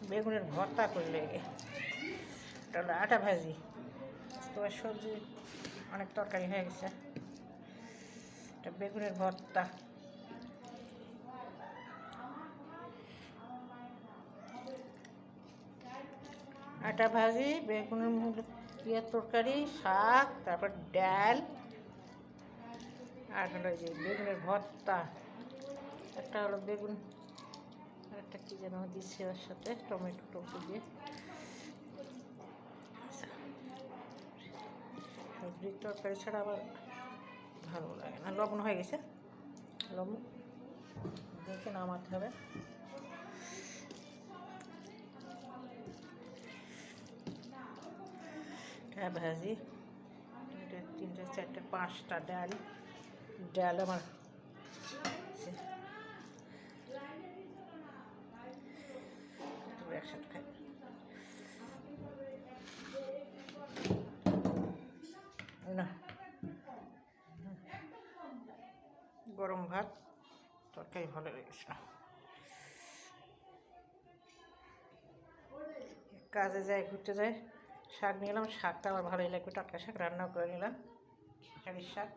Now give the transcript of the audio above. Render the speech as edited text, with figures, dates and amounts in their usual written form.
বেগুনের ভর্তা করলে, এটা হলো আটা ভাজি। তোমার সবজি অনেক তরকারি হয়ে গেছে, এটা বেগুনের ভর্তা। আটা ভাজি, বেগুনের ইয়ে তরকারি, শাক, তারপর ডাল, আর হলো যে বেগুনের ভর্তা। একটা হলো বেগুন, আর একটা কী যেন দিচ্ছে ওর সাথে, টমেটো টমেটো দিয়ে। সবজির তরকারি ছাড়া আবার ভালো লাগে না। লবণ হয়ে গেছে, লবণ দেখে নামাতে হবে। ভাজি, এটা 3টে 4টে 5টা ডাল, ডাল আমার একসাথে খাই। না, গরম ভাত, তরকারি ভালো লেগেছে না। কাজে যাই, ঘুরতে যাই, শাক নিয়ে এলাম। শাকটা আমার ভালোই লাগবে, টাটকা শাক রান্নাও করে নিলাম, শাকের শাক।